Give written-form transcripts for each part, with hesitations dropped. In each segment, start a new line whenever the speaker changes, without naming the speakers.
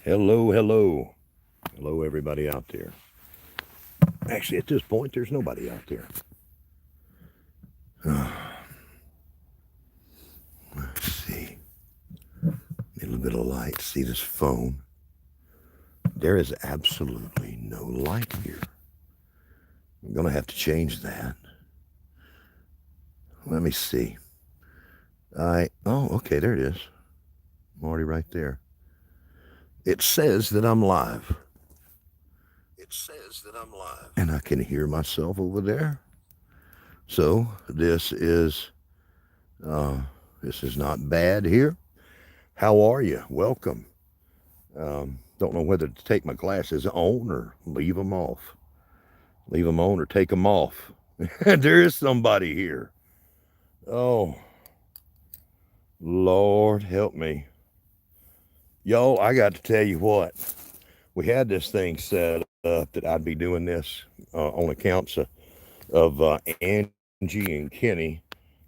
Hello, hello. Hello, everybody out there. Actually, at this point, there's nobody out there. Let's see. A little bit of light. See this phone? There is absolutely no light here. I'm going to have to change that. Let me see. Oh, okay, there it is. I'm already right there. It says that I'm live. And I can hear myself over there. So this is not bad here. How are you? Welcome. Don't know whether to take my glasses on or leave them off. Leave them on or take them off. There is somebody here. Oh, Lord help me. Yo, I got to tell you what. We had this thing set up that I'd be doing this on accounts of Angie and Kenny.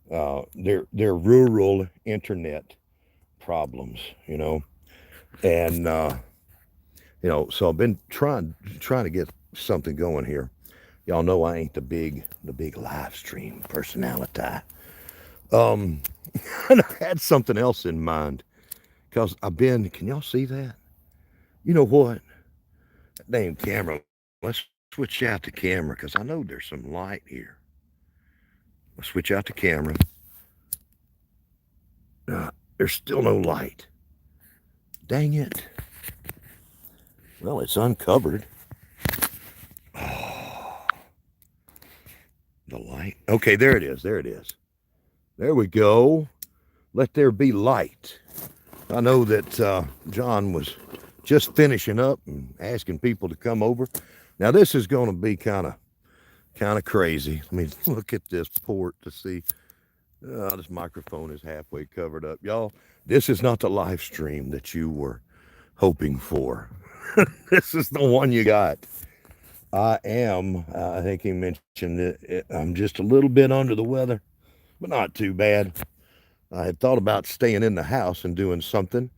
Their rural internet problems, and so I've been trying to get something going here. Y'all know I ain't the big live stream personality. And I had something else in mind because can y'all see that? You know what? That damn camera. Let's switch out the camera because I know there's some light here. Let's switch out the camera. There's still no light. Dang it. Well, it's uncovered. Oh, the light. Okay, there it is. There we go. Let there be light. I know that John was just finishing up and asking people to come over. Now this is going to be kind of crazy. Let me look at this port to see. This microphone is halfway covered up. Y'all, this is not the live stream that you were hoping for. This is the one you got. I think he mentioned it, I'm just a little bit under the weather, but not too bad. I had thought about staying in the house and doing something.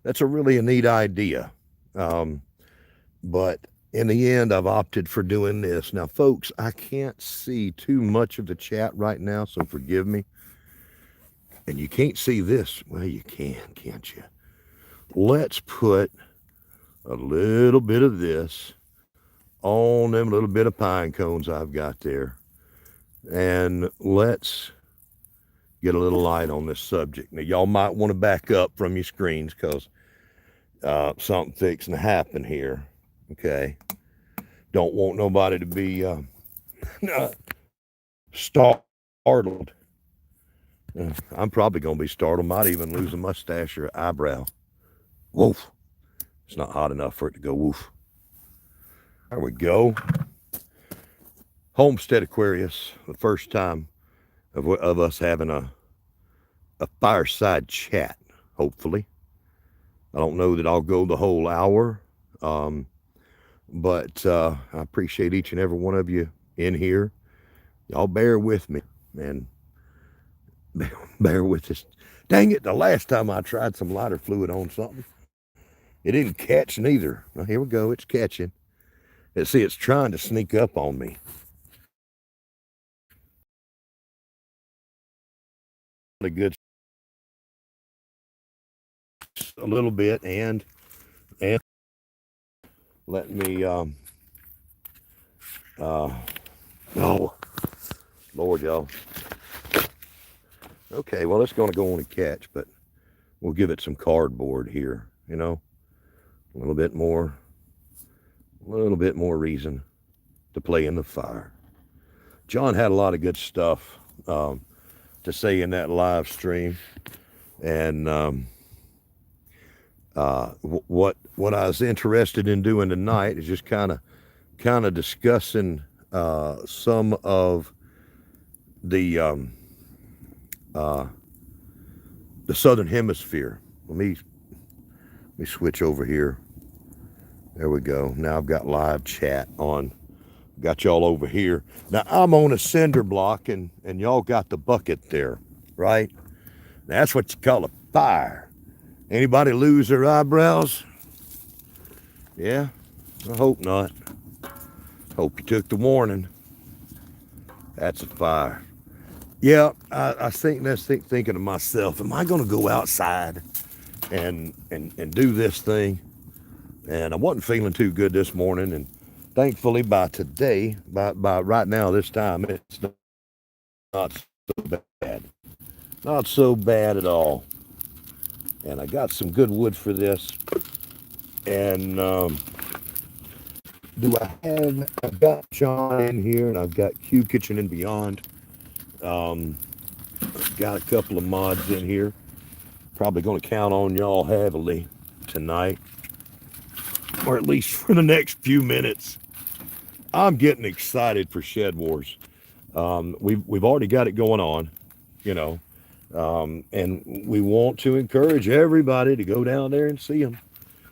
That's a neat idea. But in the end, I've opted for doing this. Now, folks, I can't see too much of the chat right now, so forgive me. And you can't see this. Well, you can, can't you? Let's put a little bit of this on them little bit of pine cones I've got there. And let's get a little light on this subject. Now, y'all might want to back up from your screens because something fixing to happen here. Okay. Don't want nobody to be startled. I'm probably going to be startled. Might even lose a mustache or eyebrow. Woof. It's not hot enough for it to go woof. There we go. Homestead Aquarius, the first time of us having a fireside chat, hopefully. I don't know that I'll go the whole hour, but I appreciate each and every one of you in here. Y'all bear with me, man. Bear with us. Dang it, the last time I tried some lighter fluid on something, it didn't catch neither. Well, here we go, it's catching. See, it's trying to sneak up on me. A good, a little bit, and let me, oh, Lord, y'all. Okay, well, it's going to go on and catch, but we'll give it some cardboard here, a little bit more reason to play in the fire. John had a lot of good stuff to say in that live stream, and what I was interested in doing tonight is just kind of discussing some of the southern hemisphere. Let me switch over here. There we go. Now I've got live chat on. Got y'all over here. Now I'm on a cinder block and y'all got the bucket there, right? That's what you call a fire. Anybody lose their eyebrows? Yeah, I hope not. Hope you took the warning. That's a fire. Yeah, I think thinking to myself, am I going to go outside and do this thing? And I wasn't feeling too good this morning, and thankfully by today, by right now this time, it's not so bad, not so bad at all. And I got some good wood for this. And do I have? I've got John in here, and I've got Q Kitchen and Beyond. Um, got a couple of mods in here. Probably going to count on y'all heavily tonight, or at least for the next few minutes. I'm getting excited for Shed Wars. We've already got it going on, you know, and we want to encourage everybody to go down there and see them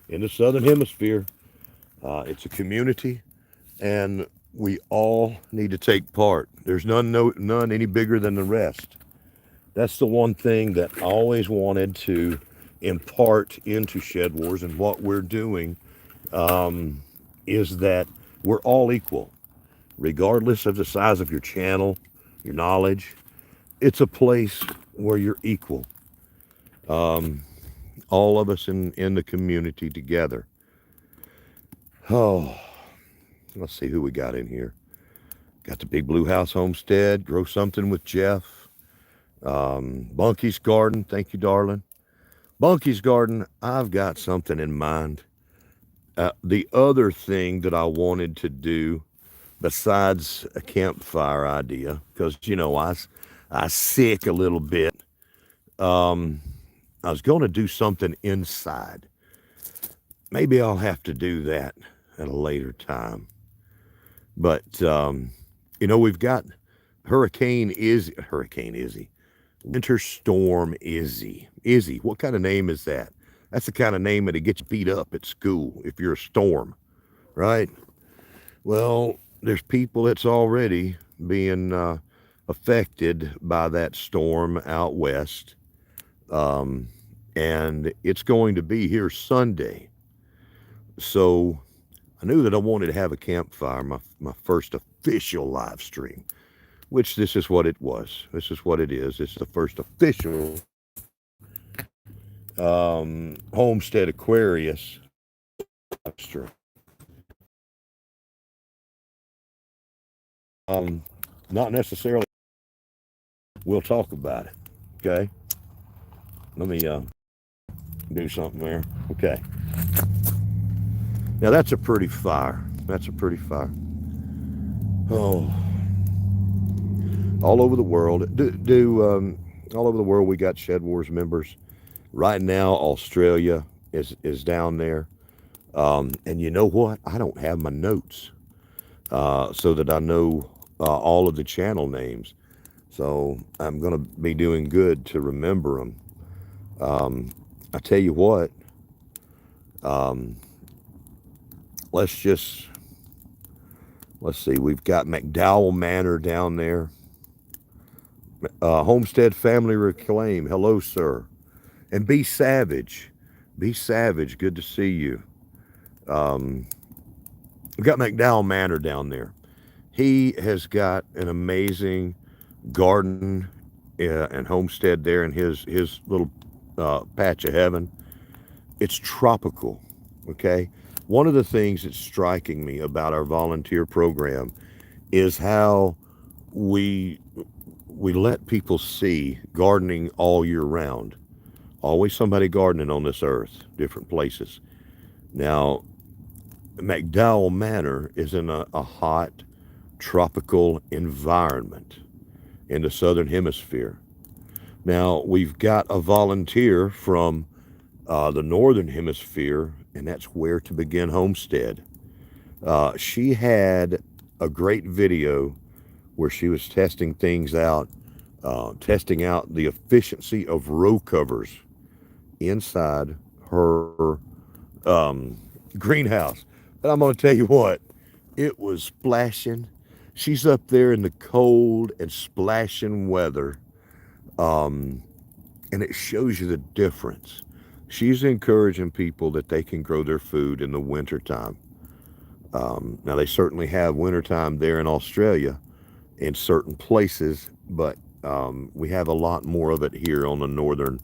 in the Southern Hemisphere. It's a community, and we all need to take part. There's none any bigger than the rest. That's the one thing that I always wanted to impart into Shed Wars, and what we're doing is that we're all equal, regardless of the size of your channel, your knowledge. It's a place where you're equal. All of us in the community together. Oh, let's see who we got in here. Got the Big Blue House Homestead, Grow Something with Jeff. Bunky's Garden, thank you, darling. Bunky's Garden, I've got something in mind. The other thing that I wanted to do, besides a campfire idea, because, I sick a little bit, I was going to do something inside. Maybe I'll have to do that at a later time. But, we've got Hurricane Izzy, Winter Storm Izzy. Izzy, what kind of name is that? That's the kind of name that gets beat up at school if you're a storm, right? Well, there's people that's already being affected by that storm out west. And it's going to be here Sunday. So I knew that I wanted to have a campfire, my first official live stream, which this is what it was. This is what it is. This is the first official Homestead Aquarius live stream. Not necessarily. We'll talk about it. Okay. Let me do something there. Okay. Now that's a pretty fire. That's a pretty fire. Oh, all over the world. All over the world we got Shed Wars members. Right now, Australia is down there. And you know what? I don't have my notes so that I know all of the channel names. So I'm going to be doing good to remember them. I tell you what, let's see, we've got McDowell Manor down there. Homestead Family Reclaim, hello, sir. And Be Savage. Be Savage, good to see you. We've got McDowell Manor down there. He has got an amazing garden and homestead there in his little patch of heaven. It's tropical, okay? One of the things that's striking me about our volunteer program is how we let people see gardening all year round. Always somebody gardening on this earth, different places. Now, McDowell Manor is in a hot, tropical environment in the Southern Hemisphere. Now, we've got a volunteer from the Northern Hemisphere, and that's Where to Begin Homestead. She had a great video where she was testing things out, testing out the efficiency of row covers inside her greenhouse. And I'm going to tell you what, it was splashing. She's up there in the cold and splashing weather, and it shows you the difference. She's encouraging people that they can grow their food in the wintertime. Now, they certainly have wintertime there in Australia in certain places, but we have a lot more of it here on the northern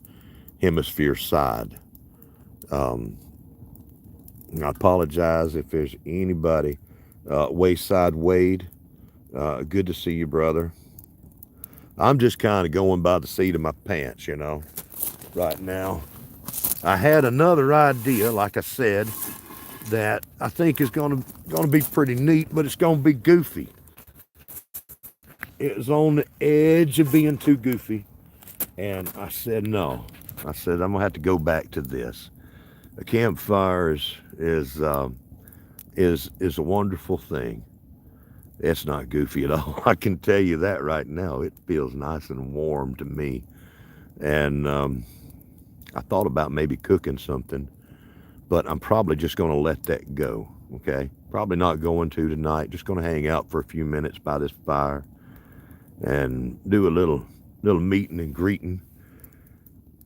hemisphere side. Um, I apologize if there's anybody. Wayside Wade, good to see you, brother. I'm just kind of going by the seat of my pants, right now. I had another idea, like I said, that I think is gonna be pretty neat, but it's gonna be goofy. It was on the edge of being too goofy, and I said no. I said I'm gonna have to go back to this. A campfire is a wonderful thing. It's not goofy at all. I can tell you that right now. It feels nice and warm to me, and I thought about maybe cooking something, but I'm probably just going to let that go. Okay, probably not going to tonight. Just going to hang out for a few minutes by this fire and do a little meeting and greeting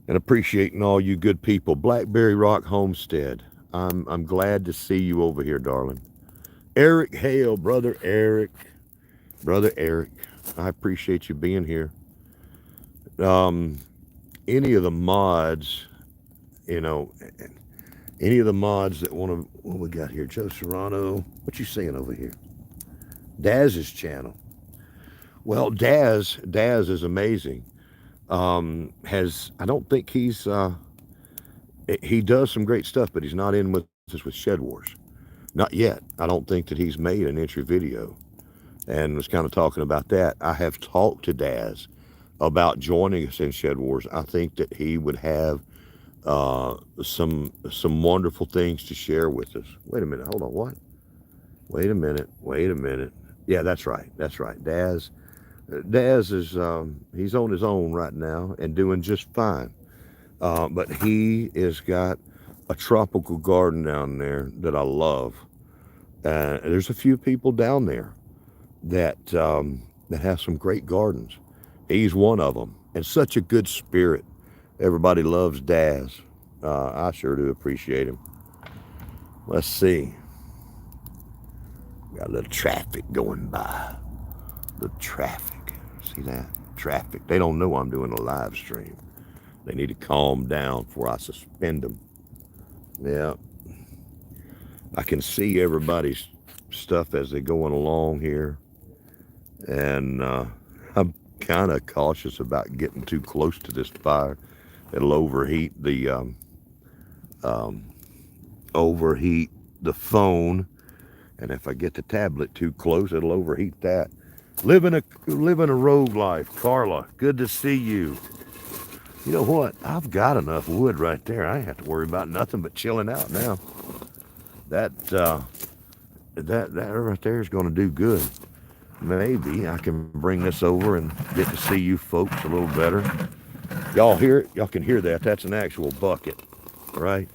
and appreciating all you good people. Blackberry Rock Homestead. I'm glad to see you over here, darling. Eric Hale, brother Eric, I appreciate you being here. Um, any of the mods, you know, any of the mods that want to, what we got here? Joe Serrano, what you saying over here? Daz's channel. Well, Daz is amazing. I don't think he does some great stuff, but he's not in with us with Shed Wars. Not yet. I don't think that he's made an entry video, and was kind of talking about that. I have talked to Daz about joining us in Shed Wars. I think that he would have some wonderful things to share with us. Wait a minute. Hold on. What? Wait a minute. Yeah, that's right. Daz is he's on his own right now and doing just fine. But he has got a tropical garden down there that I love. There's a few people down there that have some great gardens. He's one of them, and such a good spirit. Everybody loves Daz. I sure do appreciate him. Let's see. Got a little traffic going by. The traffic. See that? Traffic. They don't know I'm doing a live stream. They need to calm down before I suspend them. Yeah. I can see everybody's stuff as they're going along here. And I'm kind of cautious about getting too close to this fire. It'll overheat overheat the phone. And if I get the tablet too close, it'll overheat that. Living a rogue life. Carla, good to see you. You know what? I've got enough wood right there. I ain't have to worry about nothing but chilling out now. That right there is going to do good. Maybe I can bring this over and get to see you folks a little better. Y'all hear it? Y'all can hear that. That's an actual bucket, right?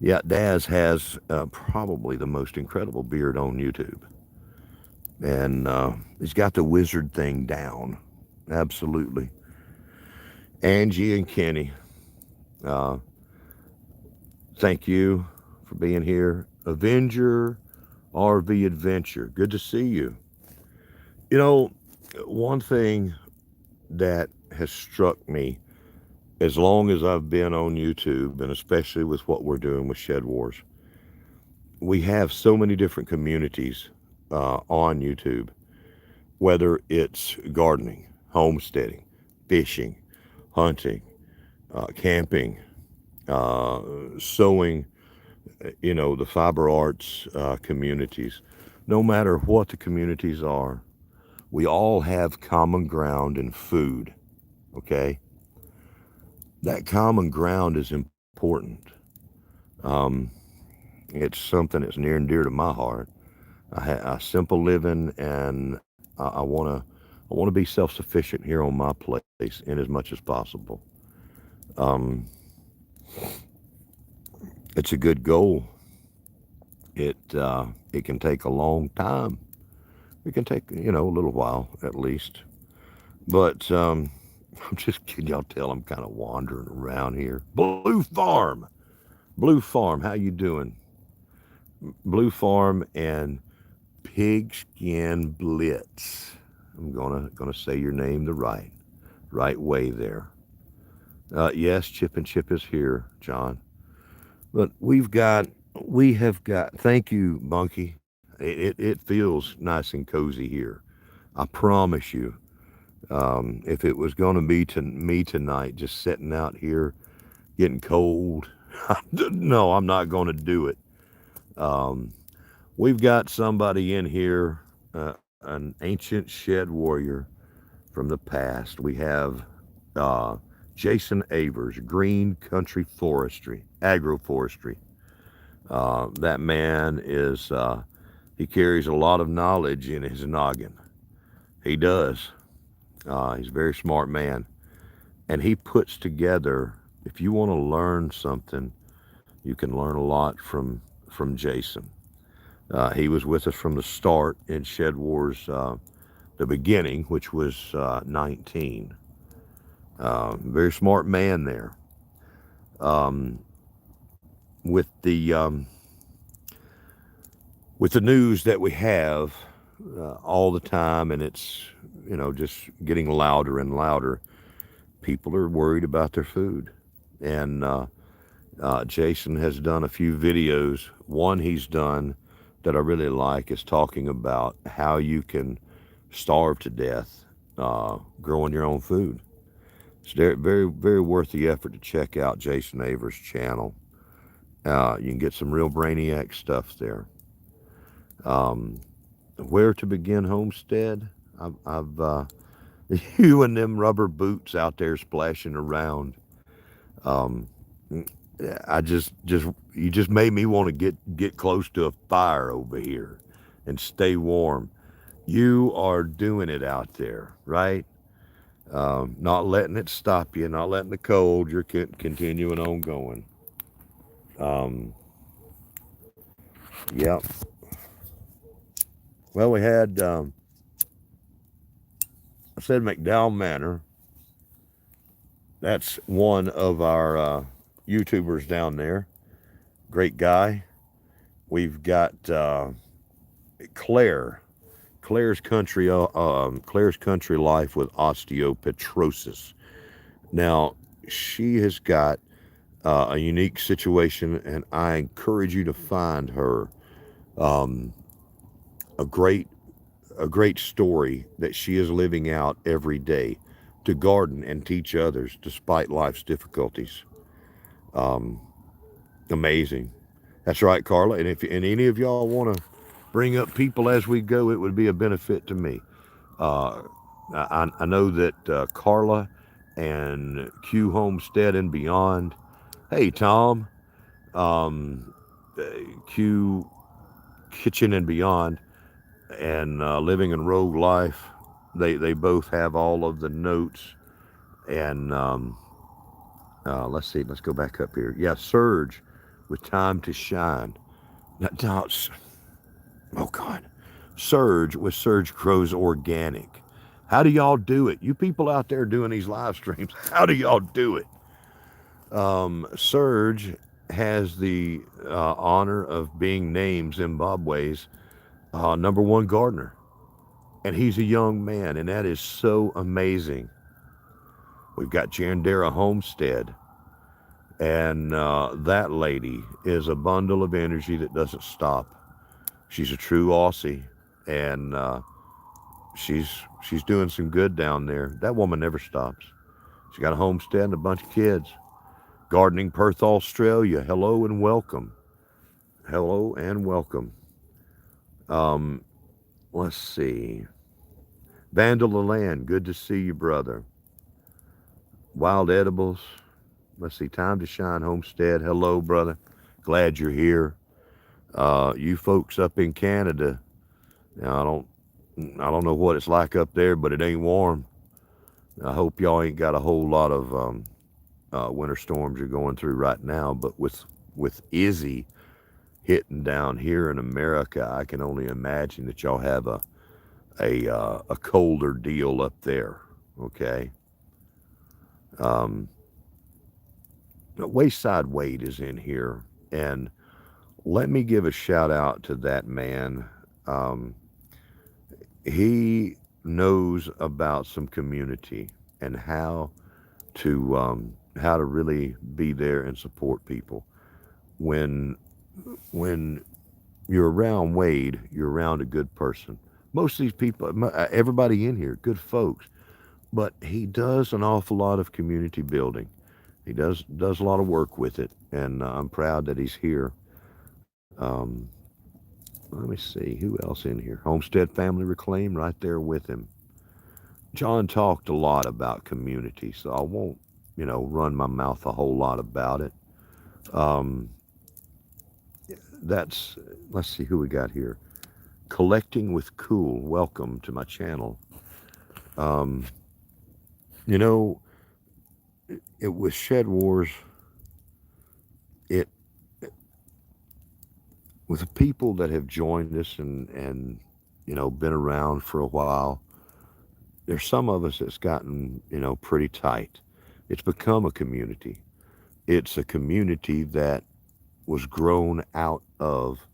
Yeah, Daz has probably the most incredible beard on YouTube. And he's got the wizard thing down. Absolutely. Angie and Kenny, thank you for being here. Avenger RV Adventure, good to see you. You know, one thing that has struck me as long as I've been on YouTube, and especially with what we're doing with Shed Wars, we have so many different communities on YouTube, whether it's gardening, homesteading, fishing, hunting, camping, sewing, the fiber arts communities. No matter what the communities are, we all have common ground in food, okay? That common ground is important. It's something that's near and dear to my heart. I simple living, and I want to be self-sufficient here on my place in as much as possible. It's a good goal. It can take a long time. It can take a little while at least, but I'm just kidding. Y'all tell I'm kind of wandering around here. Blue Farm. Blue Farm, how you doing? Blue Farm and Pigskin Blitz. I'm gonna say your name the right way there. Yes, Chip and Chip is here, John. But we have got. Thank you, Bunky. It feels nice and cozy here. I promise you. If it was going to be to me tonight, just sitting out here getting cold, no, I'm not going to do it. Um, we've got somebody in here, an ancient shed warrior from the past. We have uh, Jason Avers, Green Country Forestry, Agroforestry. That man is, he carries a lot of knowledge in his noggin. He does. He's a very smart man. And he puts together, if you want to learn something, you can learn a lot from Jason. He was with us from the start in Shed Wars, the beginning, which was 19. Very smart man there. Um, with the with the news that we have all the time, and it's just getting louder and louder. People are worried about their food, and Jason has done a few videos. One he's done that I really like is talking about how you can starve to death growing your own food. It's very, very, very worth the effort to check out Jason Avers' channel. You can get some real brainiac stuff there. Um, where to begin homestead? I've you and them rubber boots out there splashing around. Um, I just you just made me want to get close to a fire over here and stay warm. You are doing it out there, right? Not letting it stop you, not letting the cold. You're continuing on going. Um, yep. Well, we had I said McDowell Manor. That's one of our YouTubers down there. Great guy. We've got Claire. Claire's Country Life with Osteopetrosis. Now, she has got a unique situation, and I encourage you to find her. Um, a great a great story that she is living out every day to garden and teach others despite life's difficulties. Um, Amazing. That's right, Carla. And if any of y'all want to bring up people as we go, it would be a benefit to me. Uh, I know that Carla and Q Homestead and beyond. Hey, Tom, um, uh, Q Kitchen and beyond, and Living in Rogue Life. They both have all of the notes. And let's see. Let's go back up here. Yeah, Surge with Time to Shine. No, oh God, Surge with Surge Grows Organic. How do y'all do it? You people out there doing these live streams, how do y'all do it? Surge has the honor of being named Zimbabwe's #1 gardener. And he's a young man, and that is so amazing. We've got Jandera Homestead, and that lady is a bundle of energy that doesn't stop. She's a true Aussie, and she's doing some good down there. That woman never stops. She got a homestead and a bunch of kids. Gardening Perth, Australia. Hello and welcome. Hello and welcome. Um, let's see. Vandal of Land, good to see you, brother. Wild Edibles. Let's see. Time to Shine Homestead. Hello, brother. Glad you're here. You folks up in Canada. Now, I don't know what it's like up there, but it ain't warm. I hope y'all ain't got a whole lot of winter storms you're going through right now. But with Izzy hitting down here in America, I can only imagine that y'all have a colder deal up there. Okay. Um, Wayside Wade is in here, and let me give a shout out to that man. Um, he knows about some community and how to really be there and support people. When when you're around Wade, you're around a good person. Most of these people, everybody in here, good folks. But he does an awful lot of community building. He does a lot of work with it, and I'm proud that he's here. Um, Let me see who else in here. Homestead Family Reclaim right there with him. John talked a lot about community, so I won't, run my mouth a whole lot about it. Um, that's Let's see who we got here. Collecting with Cool. Welcome to my channel. Um, you know, it with Shed Wars. It With the people that have joined us and been around for a while. There's some of us that's gotten pretty tight. It's become a community. It's a community that was grown out of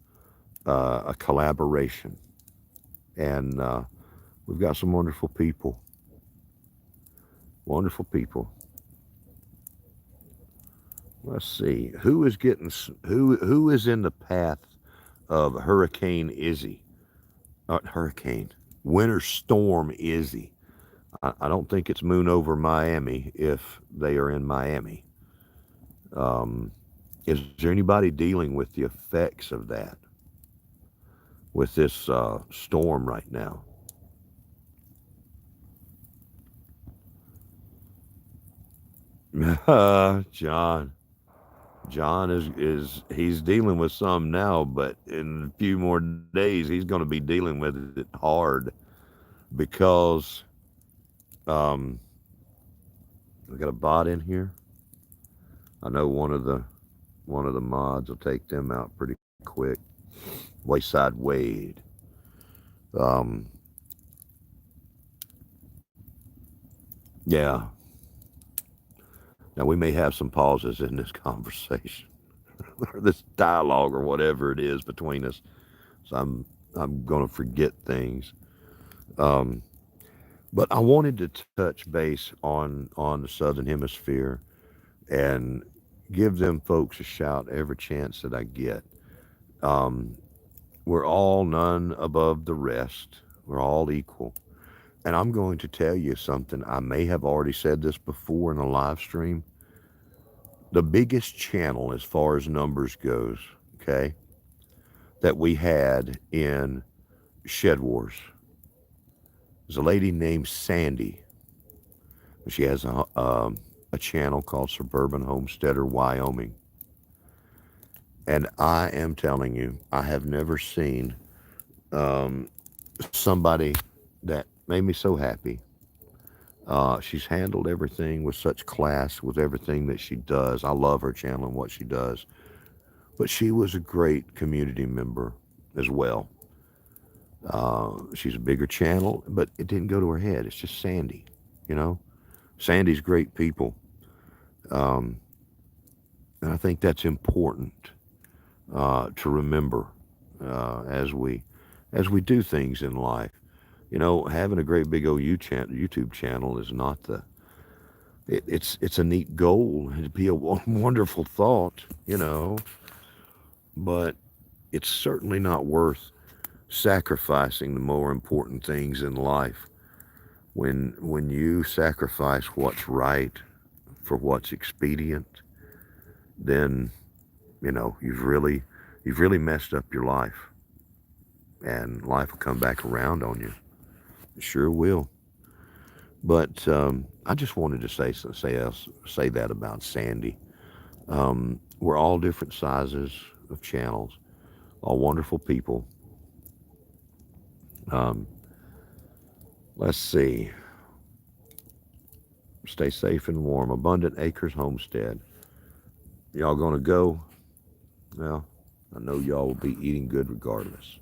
a collaboration, and we've got some wonderful people. Wonderful people. Let's see who is in the path of Hurricane Izzy. Not hurricane. Winter Storm Izzy. I don't think it's moon over Miami if they are in Miami. Um, is there anybody dealing with the effects of that with this storm right now? John. John is he's dealing with some now, but in a few more days he's going to be dealing with it hard because um, we got a bot in here. I know one of the mods will take them out pretty quick. Wayside Wade. Um, yeah. Now we may have some pauses in this conversation or this dialogue or whatever it is between us. So I'm going to forget things. Um, but I wanted to touch base on the Southern Hemisphere and give them folks a shout every chance that I get. Um, we're all none above the rest. We're all equal. And I'm going to tell you something. I may have already said this before in a live stream. The biggest channel as far as numbers goes, okay, that we had in Shed Wars is a lady named Sandy. She has a channel called Suburban Homesteader Wyoming. And I am telling you, I have never seen somebody that made me so happy. She's handled everything with such class with everything that she does. I love her channel and what she does. But she was a great community member as well. She's a bigger channel, but it didn't go to her head. It's just Sandy, you know. Sandy's great people, um, and I think that's important to remember as we do things in life. Having a great big old YouTube channel is not it's a neat goal. It'd be a wonderful thought, but it's certainly not worth sacrificing the more important things in life. When you sacrifice what's right for what's expedient, then you've really messed up your life, and life will come back around on you. It sure will. But I just wanted to say that about Sandy. We're all different sizes of channels, all wonderful people. Um, let's see. Stay safe and warm. Abundant Acres Homestead. Y'all gonna go? Well, I know y'all will be eating good regardless.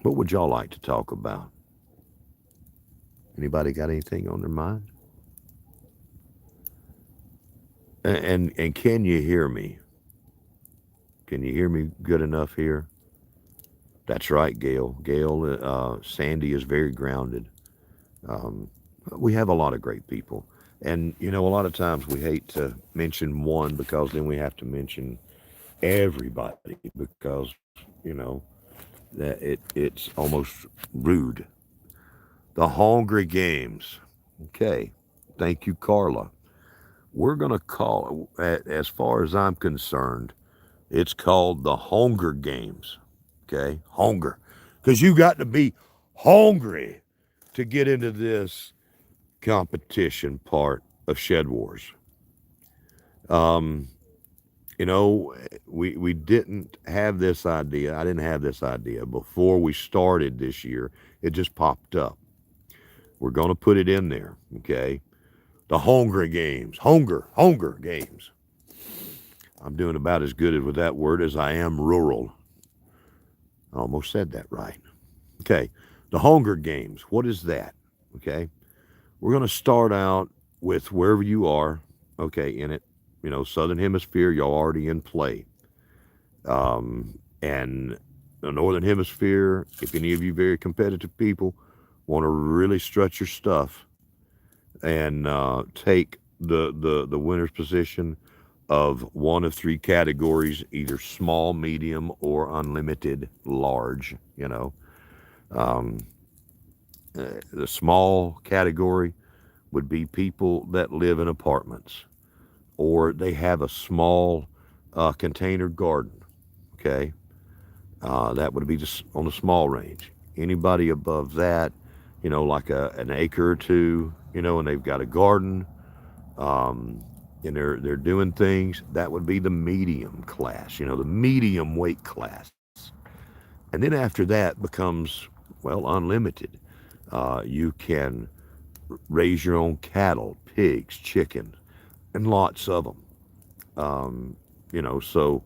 What would y'all like to talk about? Anybody got anything on their mind? And can you hear me? Can you hear me good enough here? That's right, Gail. Gail, Sandy is very grounded. Um, we have a lot of great people. And, a lot of times we hate to mention one because then we have to mention everybody because, you know, it's almost rude. The Hungry Games. Okay. Thank you, Carla. We're going to call, as far as I'm concerned, it's called the Hunger Games. Okay? Hunger. Because you got to be hungry to get into this competition part of Shed Wars. Um, we didn't have this idea. I didn't have this idea before we started this year. It just popped up. We're going to put it in there. Okay? The Hunger Games. Hunger Games. I'm doing about as good with that word as I am rural. I almost said that right. Okay. The Hunger Games. What is that? Okay. We're going to start out with wherever you are, okay, in it. Southern Hemisphere, y'all already in play. And the Northern Hemisphere, if any of you very competitive people want to really strut your stuff and take the winner's position of one of three categories, either small, medium, or unlimited large, Um, the small category would be people that live in apartments or they have a small container garden. Okay. That would be just on the small range. Anybody above that, like an acre or two, and they've got a garden, um, and they're doing things, that would be the medium class, the medium weight class. And then after that becomes, well, unlimited. You can raise your own cattle, pigs, chickens, and lots of them. So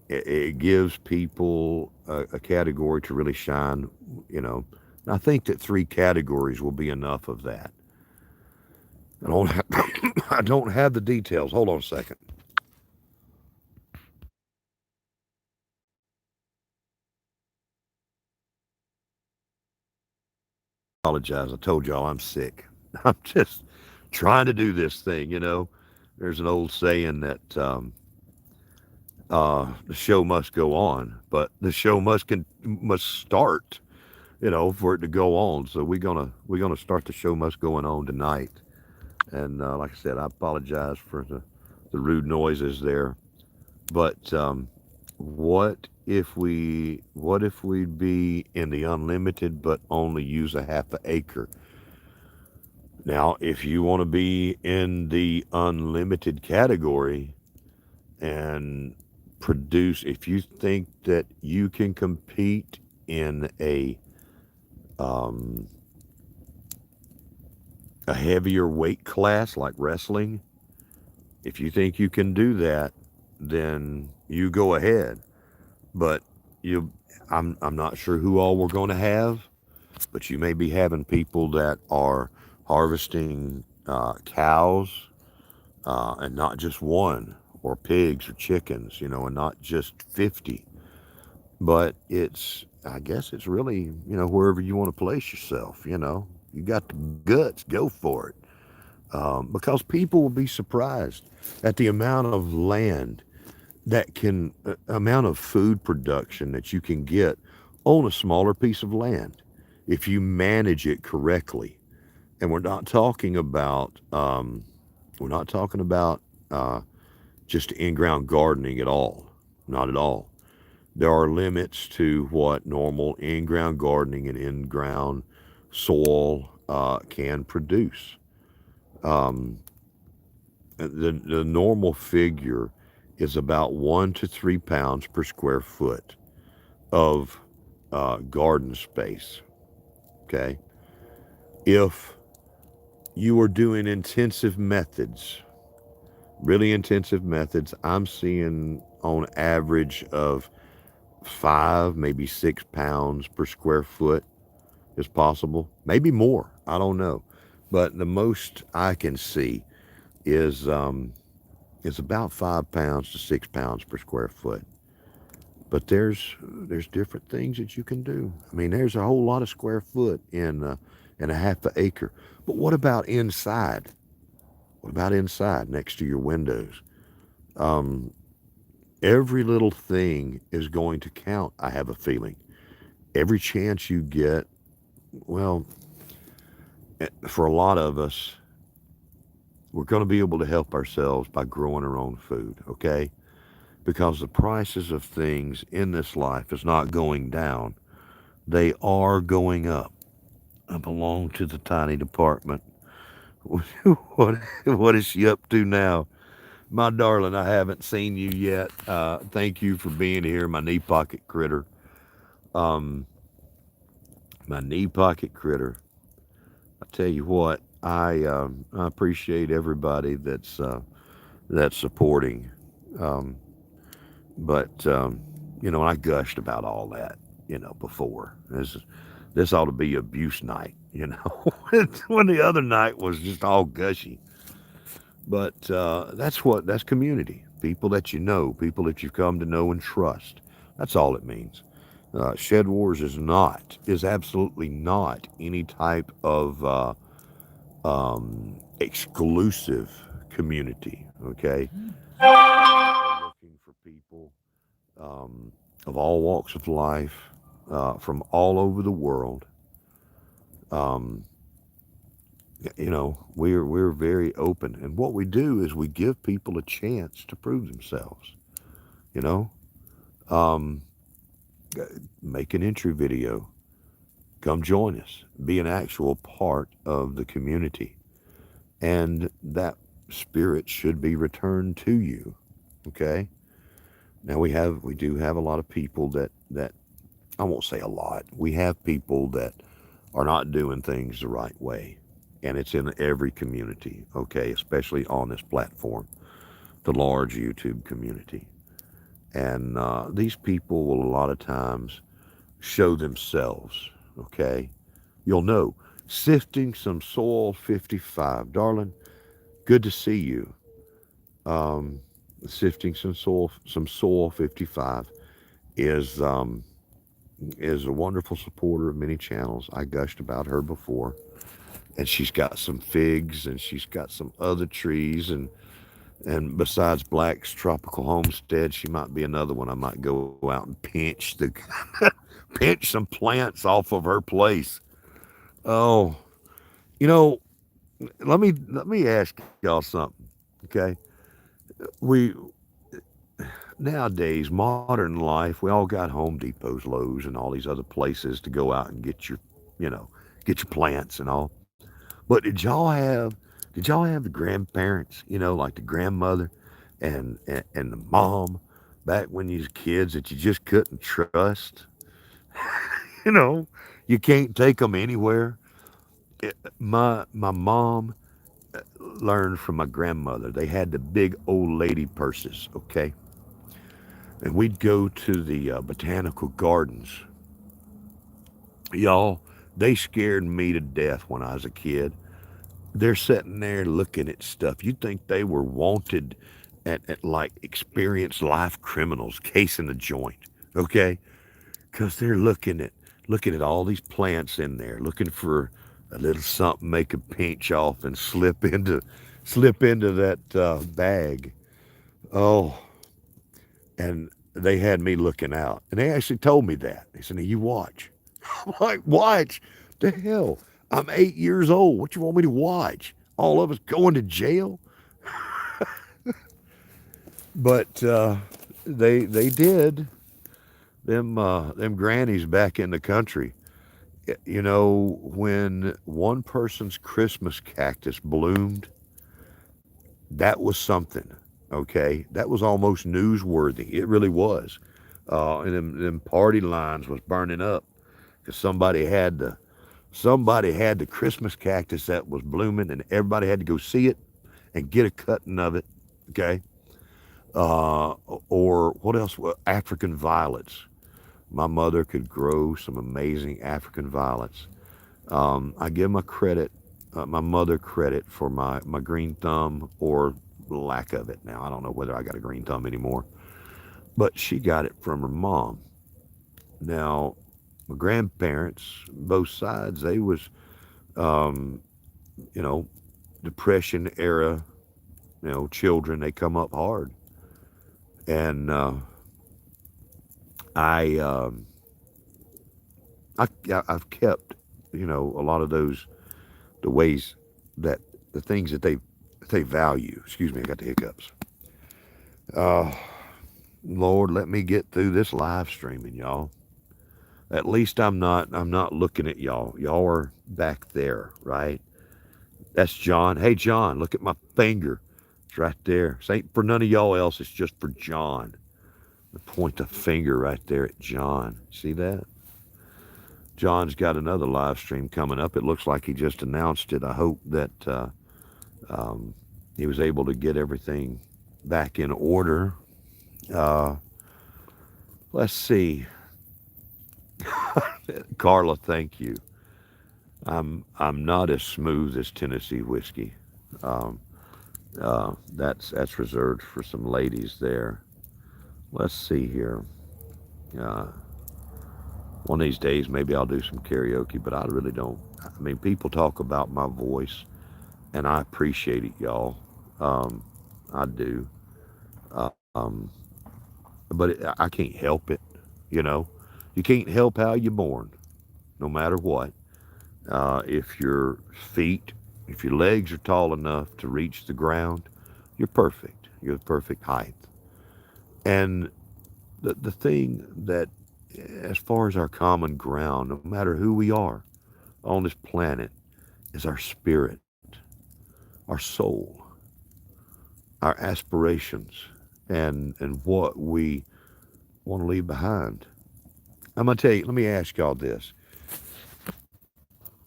it gives people a category to really shine. And I think that three categories will be enough of that. I don't have the details. Hold on a second. Apologize. I told y'all I'm sick. I'm just trying to do this thing. There's an old saying that the show must go on, but the show must start, for it to go on. So we're gonna start the show must going on tonight. And like I said, I apologize for the rude noises there. But what if we'd be in the unlimited but only use a half an acre? Now, if you want to be in the unlimited category and produce, if you think that you can compete in um, a heavier weight class like wrestling, if you think you can do that, then you go ahead. But you, I'm not sure who all we're going to have, but you may be having people that are harvesting cows and not just one, or pigs or chickens, and not just 50. But I guess it's really, wherever you want to place yourself, you got the guts, go for it. Because people will be surprised at the amount of land amount of food production that you can get on a smaller piece of land if you manage it correctly. And we're not talking about just in-ground gardening at all. Not at all. There are limits to what normal in-ground gardening and in-ground soil can produce. Um, the normal figure is about 1 to 3 pounds per square foot of garden space. Okay. If you are doing intensive methods, really intensive methods, I'm seeing on average of 5, maybe 6 pounds per square foot is possible. Maybe more. I don't know. But the most I can see is about 5 pounds to 6 pounds per square foot. But there's different things that you can do. I mean, there's a whole lot of square foot in a half an acre. But what about inside? What about inside next to your windows? Um, every little thing is going to count, I have a feeling. Every chance you get, well, for a lot of us, we're going to be able to help ourselves by growing our own food, okay? Because the prices of things in this life is not going down. They are going up. I belong to the tiny department. What is she up to now? My darling, I haven't seen you yet. Thank you for being here, my knee pocket critter. Um, my knee pocket critter. I tell you what, I appreciate everybody that's supporting. Um, but I gushed about all that, before. This ought to be abuse night, when the other night was just all gushy. But that's community. People that you know, people that you've come to know and trust. That's all it means. Shed Wars is absolutely not any type of exclusive community. Okay, we're looking for people of all walks of life, from all over the world. Um, we're very open, and what we do is we give people a chance to prove themselves. You know, um, make an entry video, come join us, be an actual part of the community, and that spirit should be returned to you. Okay. Now we do have a lot of people that I won't say a lot. We have people that are not doing things the right way, and it's in every community. Okay, especially on this platform, the large YouTube community. And these people will a lot of times show themselves. Okay, you'll know. Sifting some soil 55, darling. Good to see you. Um, Sifting some soil 55 is is a wonderful supporter of many channels. I gushed about her before, and she's got some figs and she's got some other trees, and besides Black's Tropical Homestead, she might be another one I might go out and pinch some plants off of her place. Oh, you know, let me ask y'all something, okay? We Nowadays, modern life, we all got Home Depots, Lowe's, and all these other places to go out and you know, get your plants and all. But did y'all have the grandparents, like the grandmother and the mom back when you was kids that you just couldn't trust? You know, you can't take them anywhere. My mom learned from my grandmother. They had the big old lady purses, okay? And we'd go to the botanical gardens. Y'all, they scared me to death when I was a kid. They're sitting there looking at stuff. You'd think they were wanted at like experienced life criminals casing the joint, okay? Because they're looking at all these plants in there, looking for a little something they could pinch off and slip into that bag. Oh, and they had me looking out, and they actually told me that. They said, "Now you watch." I'm like, watch? The hell? I'm 8 years old. What you want me to watch? All of us going to jail? But they did. Them grannies back in the country. When one person's Christmas cactus bloomed, that was something. Okay, that was almost newsworthy. It really was. And them party lines was burning up because somebody had the Christmas cactus that was blooming, and everybody had to go see it and get a cutting of it. Okay, uh, or what else? African violets. My mother could grow some amazing African violets. I give my mother credit for my green thumb or lack of it. Now I don't know whether I got a green thumb anymore, but she got it from her mom. Now my grandparents, both sides, they was um, you know depression era, children. They come up hard, and I I've kept a lot of those the ways that the things that they value. Excuse me, I got the hiccups. Uh, Lord, let me get through this live streaming, y'all. At least I'm not looking at y'all. Y'all are back there, right? That's John. Hey John, look at my finger. It's right there. This ain't for none of y'all else, it's just for John. I point the finger right there at John. See that? John's got another live stream coming up. It looks like he just announced it. I hope that um, he was able to get everything back in order. Uh, let's see. Carla, thank you. I'm not as smooth as Tennessee whiskey. Um, that's reserved for some ladies there. Let's see here. Uh, One of these days, maybe I'll do some karaoke, but I really don't. I mean, people talk about my voice, and I appreciate it, y'all. Um, I do. Um, but I can't help it, you know. You can't help how you're born, no matter what. If your feet, if your legs are tall enough to reach the ground, you're perfect. You're the perfect height. And the thing that, as far as our common ground, no matter who we are on this planet, is our spirit, our soul, our aspirations, and what we want to leave behind. I'm gonna tell you. Let me ask y'all this: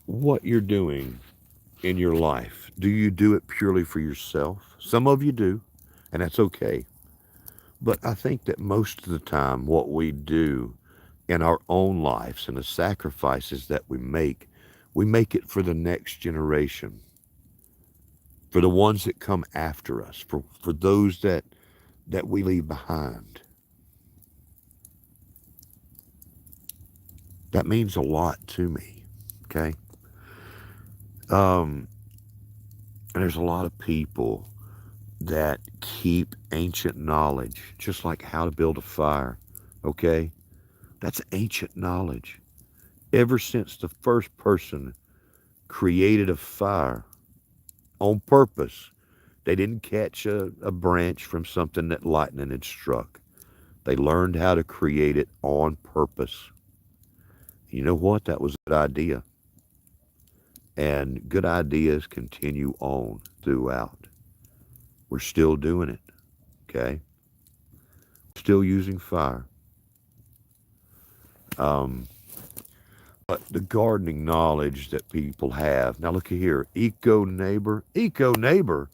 what you're doing in your life, do you do it purely for yourself? Some of you do, and that's okay. But I think that most of the time, what we do in our own lives and the sacrifices that we make it for the next generation, for the ones that come after us, for those that we leave behind. That means a lot to me. Okay. Um, and there's a lot of people that keep ancient knowledge, just like how to build a fire. Okay. That's ancient knowledge. Ever since the first person created a fire on purpose, they didn't catch a branch from something that lightning had struck. They learned how to create it on purpose. You know what? That was a good idea. And good ideas continue on throughout. We're still doing it, okay? Still using fire. Um, but the gardening knowledge that people have. Now, look here. Eco neighbor. Eco neighbor.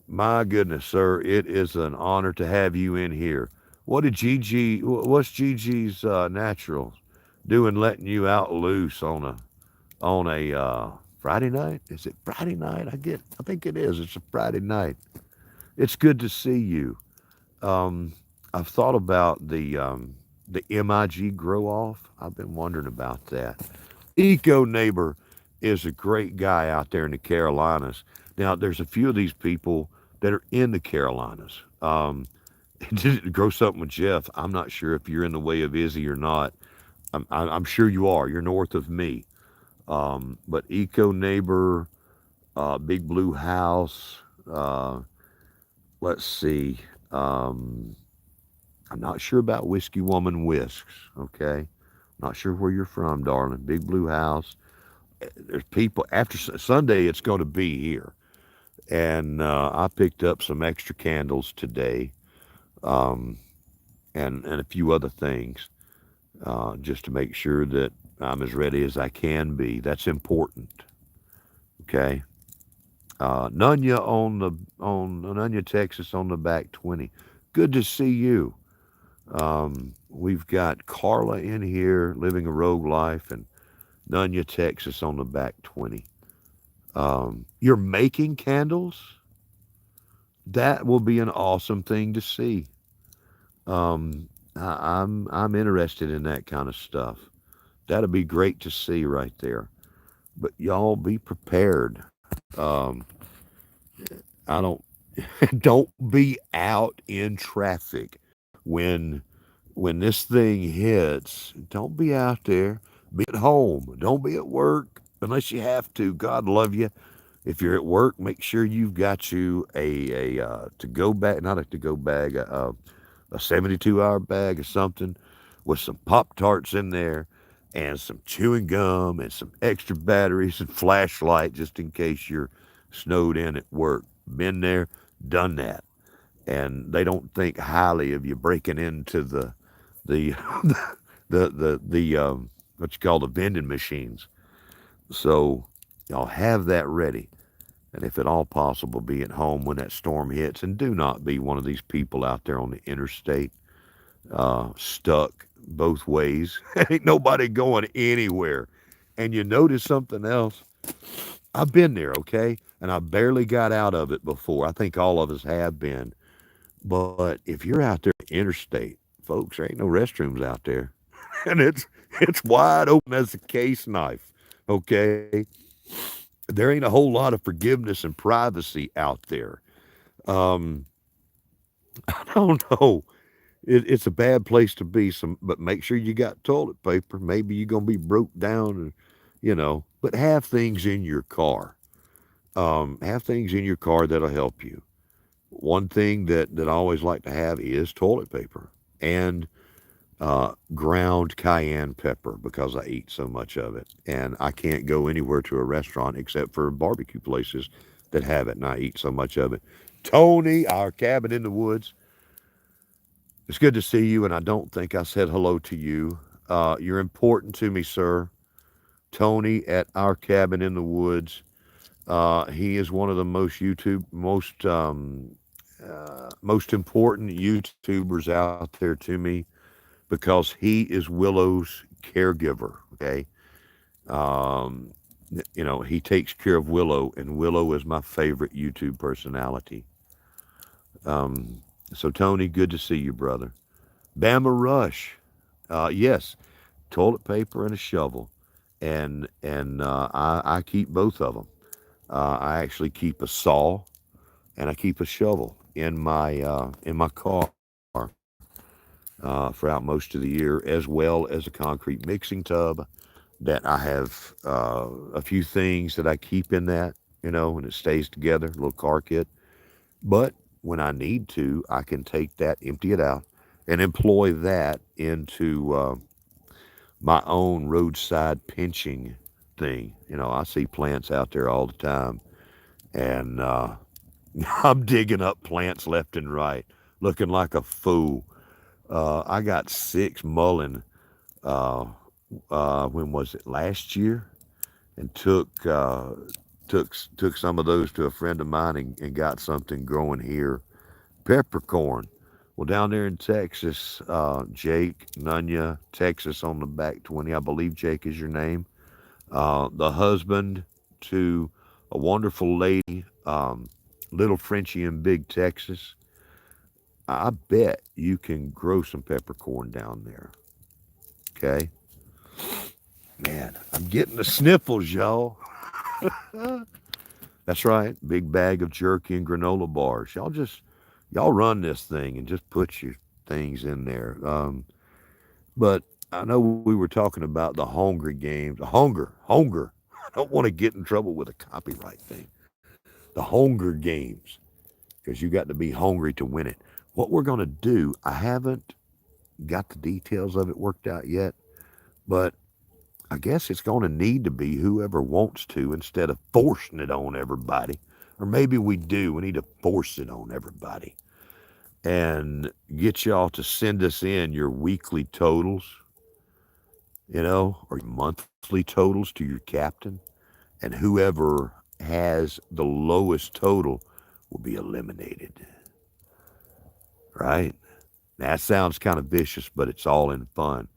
My goodness, sir. It is an honor to have you in here. What's Gigi's natural doing letting you out loose on a Friday night? Is it Friday night? I think it is. It's a Friday night. It's good to see you. Um, I've thought about the MIG grow off. I've been wondering about that. Eco Neighbor is a great guy out there in the Carolinas. Now, there's a few of these people that are in the Carolinas. To grow something with Jeff, I'm not sure if you're in the way of Izzy or not. I'm sure you are. You're north of me. But Eco Neighbor, Big Blue House, uh, let's see. Um, I'm not sure about Whiskey Woman Whisks, okay? Not sure where you're from, darling. Big Blue House. There's people, after Sunday, it's going to be here. And I picked up some extra candles today, um, and a few other things, just to make sure that I'm as ready as I can be. That's important, okay? Nunya on Nunya, Texas on the back 20. Good to see you. We've got Carla in here living a rogue life, and Nunya, Texas on the back 20. You're making candles? That will be an awesome thing to see. I'm interested in that kind of stuff. That'll be great to see right there. But y'all be prepared. Um, I don't don't be out in traffic when when this thing hits. Don't be out there. Be at home. Don't be at work unless you have to. God love you. If you're at work, make sure you've got you a to go bag, not a to go bag, a 72-hour bag or something with some Pop Tarts in there and some chewing gum and some extra batteries and flashlight just in case you're snowed in at work. Been there, done that. And they don't think highly of you breaking into the the what you call the vending machines. So y'all have that ready. And if at all possible, be at home when that storm hits. And do not be one of these people out there on the interstate stuck both ways. Ain't nobody going anywhere. And you notice something else? I've been there, okay? And I barely got out of it before. I think all of us have been. But if you're out there on the interstate, folks, there ain't no restrooms out there. And it's wide open as a case knife, okay? There ain't a whole lot of forgiveness and privacy out there. Um, I don't know. It's a bad place to be. But make sure you got toilet paper. Maybe you're gonna be broke down, and But have things in your car. Have things in your car that'll help you. One thing that I always like to have is toilet paper and ground cayenne pepper because I eat so much of it, and I can't go anywhere to a restaurant except for barbecue places that have it, and I eat so much of it. Tony, our cabin in the woods. It's good to see you, and I don't think I said hello to you. You're important to me, sir. Tony at our cabin in the woods. He is one of the most important YouTubers out there to me because he is Willow's caregiver. Okay, um, he takes care of Willow, and Willow is my favorite YouTube personality. Um, so Tony, good to see you, brother. Bama Rush. Yes, toilet paper and a shovel, and I keep both of them. I actually keep a saw and I keep a shovel in my car throughout most of the year, as well as a concrete mixing tub that I have a few things that I keep in that, and it stays together, a little car kit. But when I need to, I can take that, empty it out, and employ that into my own roadside pinching thing. I see plants out there all the time, and I'm digging up plants left and right, looking like a fool. I got 6 mullein. Uh, when was it? Last year, and took some of those to a friend of mine and got something growing here. Peppercorn. Well, down there in Texas, Jake, Nunya, Texas on the back 20, I believe Jake is your name. The husband to a wonderful lady, Little Frenchie in Big Texas. I bet you can grow some peppercorn down there. Okay? Man, I'm getting the sniffles, y'all. That's right. Big bag of jerky and granola bars. Y'all run this thing and just put your things in there. But I know we were talking about the Hunger Games. Hunger. I don't want to get in trouble with a copyright thing. The Hunger Games, because you got to be hungry to win it. What we're going to do, I haven't got the details of it worked out yet, but I guess it's going to need to be whoever wants to instead of forcing it on everybody. Or maybe we do. We need to force it on everybody and get y'all to send us in your weekly totals, or your monthly totals to your captain. And whoever has the lowest total will be eliminated, right? That sounds kind of vicious, but it's all in fun.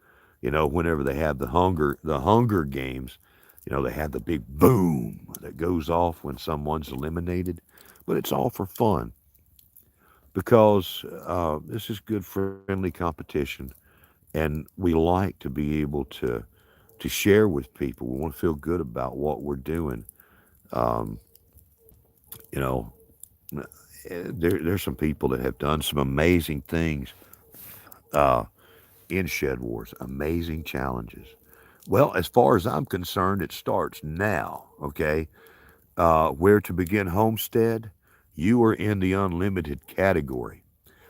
Whenever they have the Hunger Games, they have the big boom that goes off when someone's eliminated. But it's all for fun because this is good, friendly competition, and we like to be able to share with people. We want to feel good about what we're doing. Um, you know, there's some people that have done some amazing things uh, in Shed Wars, amazing challenges. Well, as far as I'm concerned, it starts now. Okay, where to begin Homestead? You are in the unlimited category.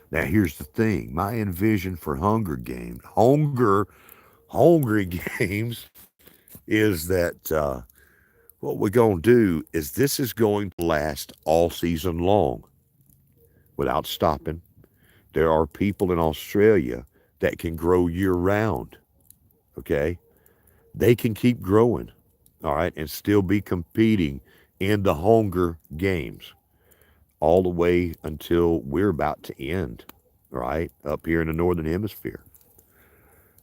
Now, here's the thing: my envision for Hunger Games, is that what we're going to do is this is going to last all season long without stopping. There are people in Australia that can grow year round. Okay, they can keep growing, all right, and still be competing in the Hunger Games all the way until we're about to end, right, up here in the Northern Hemisphere.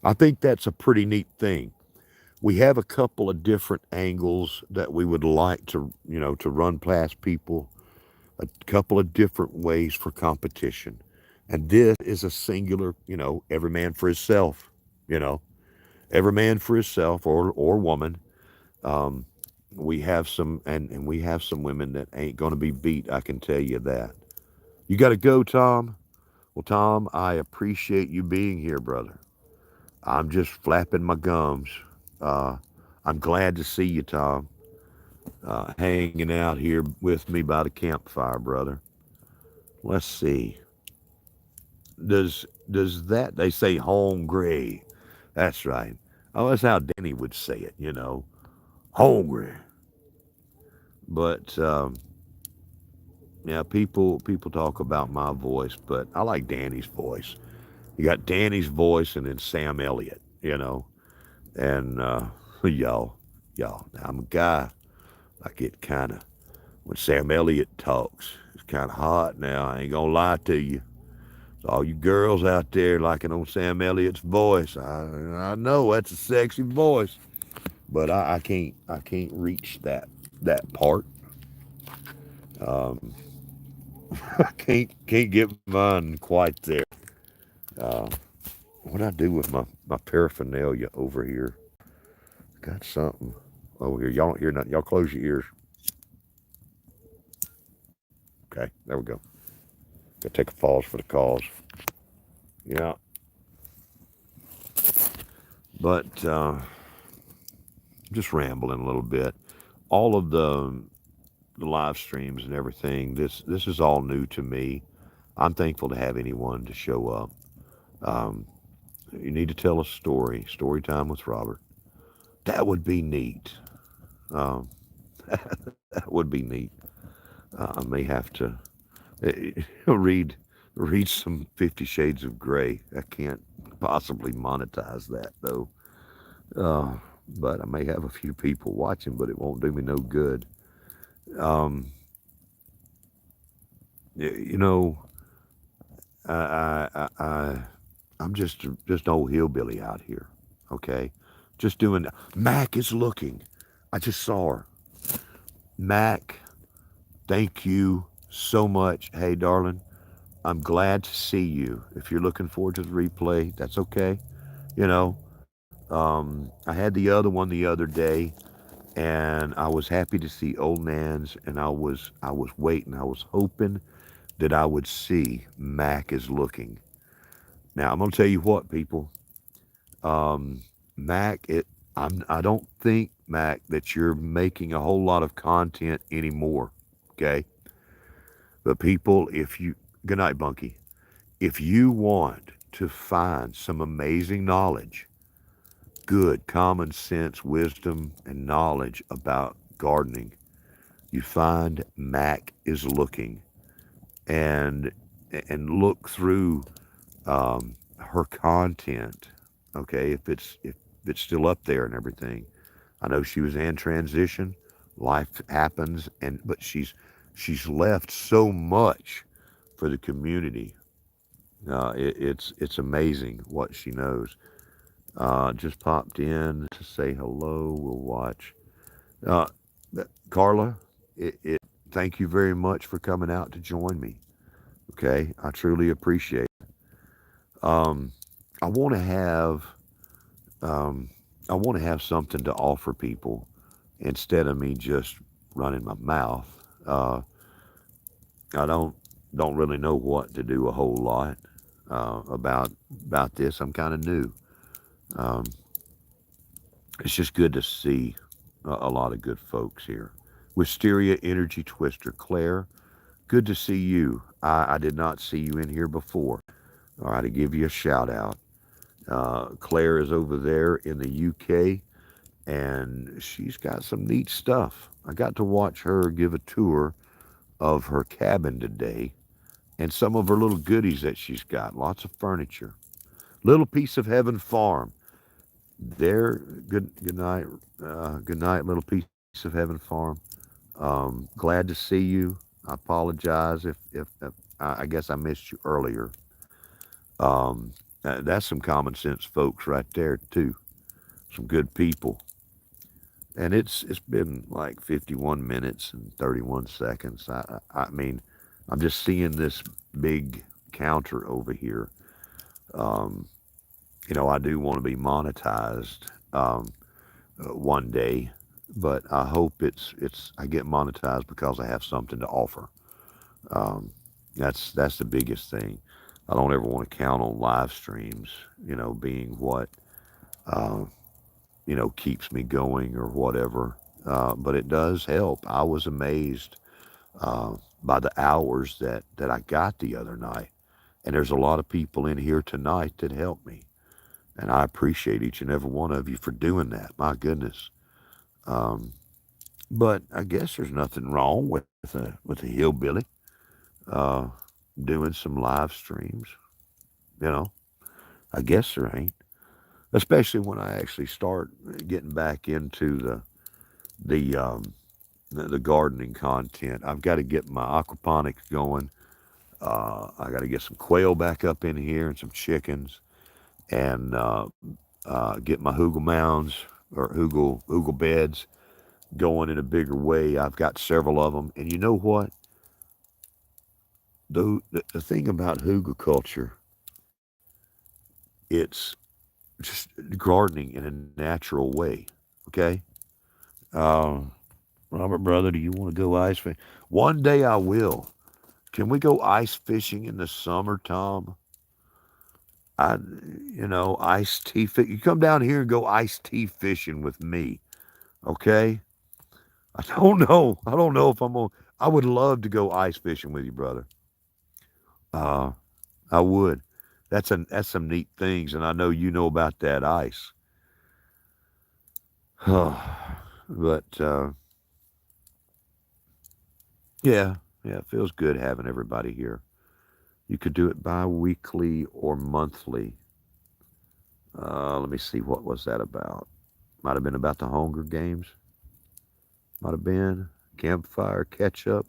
I think that's a pretty neat thing. We have a couple of different angles that we would like to run past people, a couple of different ways for competition. And this is a singular, every man for himself, you know, every man for himself or woman. Um, we have and we have some women that ain't going to be beat. I can tell you that. You got to go, Tom. Well, Tom, I appreciate you being here, brother. I'm just flapping my gums. Uh, I'm glad to see you, Tom, hanging out here with me by the campfire, brother. Let's see. Does that they say hungry? That's right. Oh, that's how Danny would say it. Hungry. But yeah, people talk about my voice, but I like Danny's voice. You got Danny's voice and then Sam Elliott. And y'all. Now I'm a guy. I get kind of when Sam Elliott talks, it's kind of hot. Now I ain't gonna lie to you. So all you girls out there liking on Sam Elliott's voice, I know that's a sexy voice, but I can't reach that part. Um, I can't get mine quite there. Uh, what I do with my paraphernalia over here? Got something over here. Y'all don't hear nothing. Y'all close your ears. Okay, there we go. Gotta take a pause for the cause. Yeah, but just rambling a little bit. All of the live streams and everything. This is all new to me. I'm thankful to have anyone to show up. Um, you need to tell a story time with Robert. That would be neat. Um, that would be neat. I may have to read some 50 Shades of Grey. I can't possibly monetize that though. Uh, but I may have a few people watching, but it won't do me no good. Um, you know, I I'm just an old hillbilly out here. Okay, just doing. Mac is looking. I just saw her. Mac, thank you so much. Hey, darling, I'm glad to see you. If you're looking forward to the replay, that's okay. You know, I had the other one the other day, and I was happy to see Old Nan's, and I was waiting. I was hoping that I would see Mac is looking. Now I'm gonna tell you what, people. Mac, I don't think, Mac, that you're making a whole lot of content anymore. Okay, but people, if you good night, Bunky. If you want to find some amazing knowledge, good common sense, wisdom, and knowledge about gardening, you find Mac is looking and look through her content. Okay, if it's still up there and everything. I know she was in transition. Life happens, and but she's left so much for the community. It's amazing what she knows. Just popped in to say hello. We'll watch. Uh, Carla, thank you very much for coming out to join me. Okay, I truly appreciate it. I want to have um, I want to have something to offer people instead of me just running my mouth. I don't really know what to do a whole lot about this. I'm kind of new. Um, it's just good to see a lot of good folks here. Wisteria Energy Twister, Claire, good to see you. I did not see you in here before. All right, to give you a shout out. Claire is over there in the UK, and she's got some neat stuff. I got to watch her give a tour of her cabin today and some of her little goodies that she's got. Lots of furniture. Little Piece of Heaven Farm. There, good night, Little Piece of Heaven Farm. Glad to see you. I apologize if I guess I missed you earlier. That's some common sense folks right there too. Some good people. And it's been like 51 minutes and 31 seconds. I mean, I'm just seeing this big counter over here. Um, I do want to be monetized one day, but I hope it's I get monetized because I have something to offer. Um, that's the biggest thing. I don't ever want to count on live streams, being what uh, keeps me going or whatever. But it does help. I was amazed by the hours that I got the other night, and there's a lot of people in here tonight that helped me, and I appreciate each and every one of you for doing that. My goodness. Um, but I guess there's nothing wrong with a hillbilly uh, doing some live streams. You know, I guess there ain't. Especially when I actually start getting back into the um, the gardening content. I've got to get my aquaponics going. I got to get some quail back up in here and some chickens, and get my hugel mounds or hugel beds going in a bigger way. I've got several of them, and you know what? The thing about hugel culture, it's just gardening in a natural way. Okay, uh, Robert, brother, do you want to go ice fishing? One day I will. Can we go ice fishing in the summer, Tom? I, iced tea. You come down here and go iced tea fishing with me, okay? I don't know. I don't know if I'm on. I would love to go ice fishing with you, brother. Uh, I would. That's some neat things, and I know you know about that ice. But yeah, yeah, it feels good having everybody here. You could do it bi-weekly or monthly. Let me see, what was that about? Might have been about the Hunger Games. Might have been campfire catch up.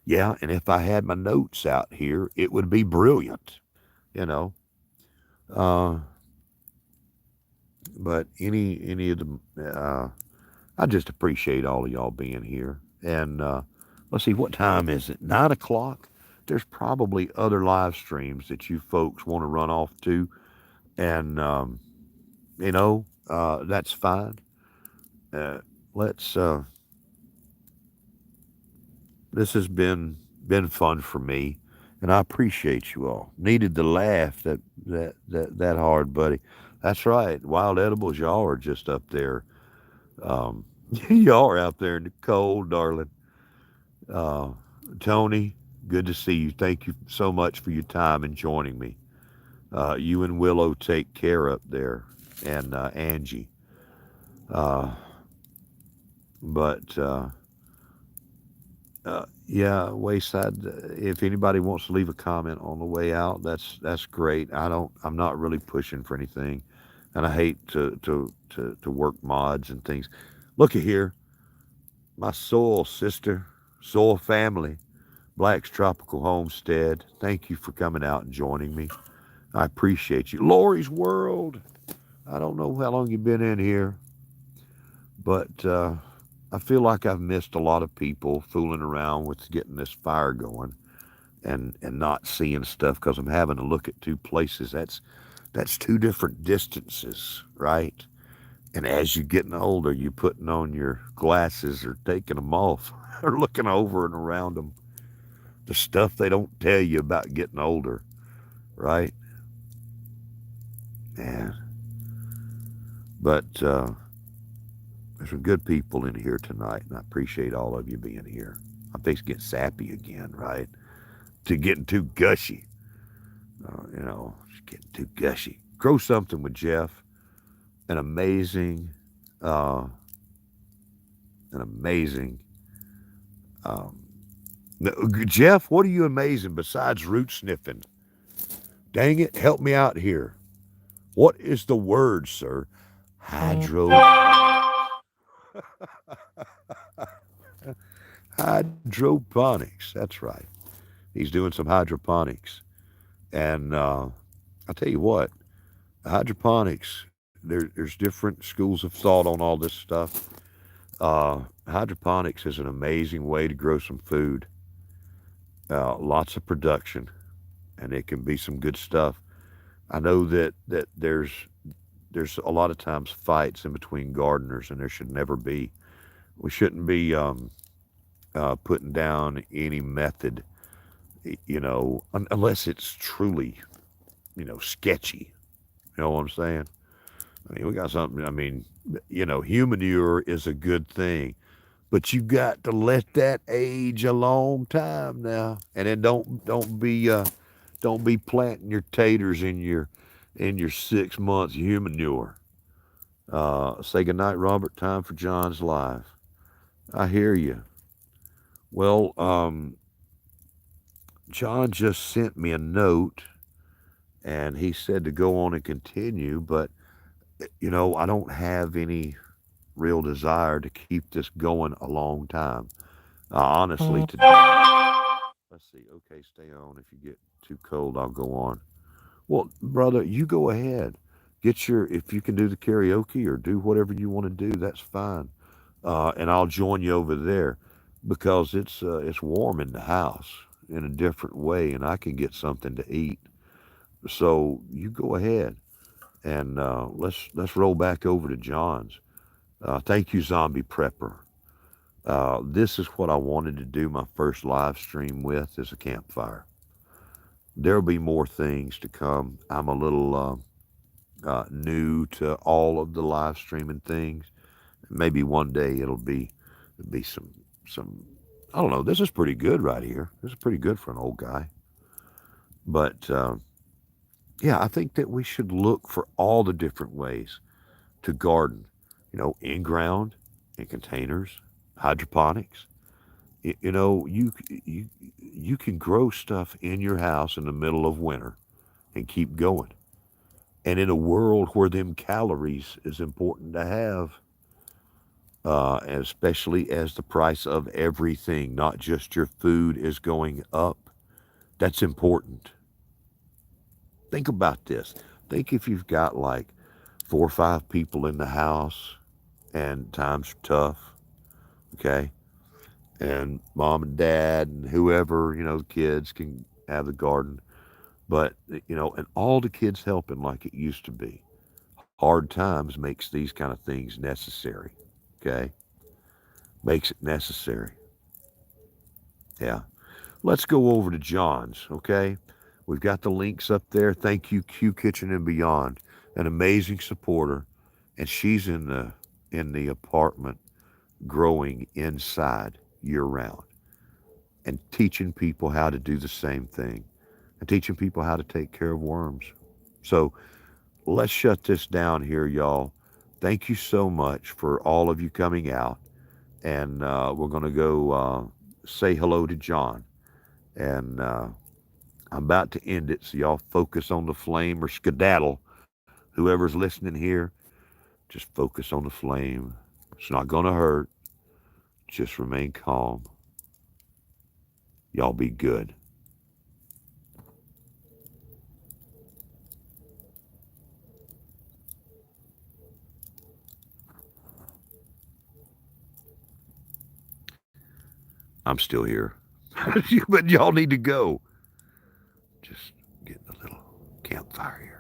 Yeah, and if I had my notes out here, it would be brilliant. You know. Uh, but any of the, I just appreciate all of y'all being here. And let's see, what time is it? 9 o'clock. There's probably other live streams that you folks want to run off to, and that's fine. Uh, let's. This has been fun for me, and I appreciate you all. Needed the laugh that hard, buddy. That's right. Wild edibles, y'all are just up there. Um, y'all are out there in the cold, darling. Uh, Tony, good to see you. Thank you so much for your time and joining me. You and Willow take care up there, and Angie. Uh, but yeah, Wayside. If anybody wants to leave a comment on the way out, that's great. I'm not really pushing for anything, and I hate to work mods and things. Look at here, my soul sister, soul family, Black's Tropical Homestead. Thank you for coming out and joining me. I appreciate you. Lori's World. I don't know how long you've been in here, but I feel like I've missed a lot of people fooling around with getting this fire going and not seeing stuff because I'm having to look at two places. That's two different distances, right? And as you're getting older, you're putting on your glasses or taking them off or looking over and around them. The stuff they don't tell you about getting older, right? Man, but there's some good people in here tonight, and I appreciate all of you being here. I'm fixing to get sappy again, right? To getting too gushy, just getting too gushy. Grow something with Jeff. An amazing, uh, an amazing. Um, Jeff, what are you amazing besides root sniffing? Dang it, help me out here. What is the word, sir? Hydro. Hydroponics. That's right. He's doing some hydroponics. And I'll tell you what, hydroponics, there's different schools of thought on all this stuff. Hydroponics is an amazing way to grow some food, lots of production, and it can be some good stuff. I know that there's a lot of times fights in between gardeners, and there should never be. We shouldn't be putting down any method, unless it's truly, sketchy. You know what I'm saying? I mean, we got something. I mean, humanure is a good thing, but you got to let that age a long time now, and then don't be planting your taters in your 6 months humanure. Say goodnight, Robert. Time for John's live. I hear you. Well, John just sent me a note, and he said to go on and continue, but I don't have any real desire to keep this going a long time. Honestly, today. Let's see. Okay, stay on. If you get too cold, I'll go on. Well, brother, you go ahead. If you can do the karaoke or do whatever you want to do, that's fine. And I'll join you over there because it's warm in the house in a different way, and I can get something to eat. So you go ahead and let's roll back over to John's. Thank you, Zombie Prepper. This is what I wanted to do my first live stream with is a campfire. There'll be more things to come. I'm a little new to all of the live streaming things. Maybe one day it'll be some. I don't know. This is pretty good right here. This is pretty good for an old guy. But yeah, I think that we should look for all the different ways to garden. In ground, in containers, hydroponics. You can grow stuff in your house in the middle of winter and keep going. And in a world where them calories is important to have, especially as the price of everything, not just your food, is going up, that's important. Think about this. Think if you've got like 4 or 5 people in the house and times are tough, okay? And mom and dad and whoever, the kids can have the garden. But, and all the kids helping like it used to be. Hard times makes these kind of things necessary, okay? Makes it necessary. Yeah. Let's go over to John's, okay? We've got the links up there. Thank you, Q Kitchen and Beyond, an amazing supporter. And she's in the apartment growing inside year round and teaching people how to do the same thing and teaching people how to take care of worms. So let's shut this down here, y'all. Thank you so much for all of you coming out. And we're going to go say hello to John. And I'm about to end it, so y'all focus on the flame or skedaddle. Whoever's listening here, just focus on the flame. It's not going to hurt. Just remain calm. Y'all be good. I'm still here. But y'all need to go. Just getting a little campfire here.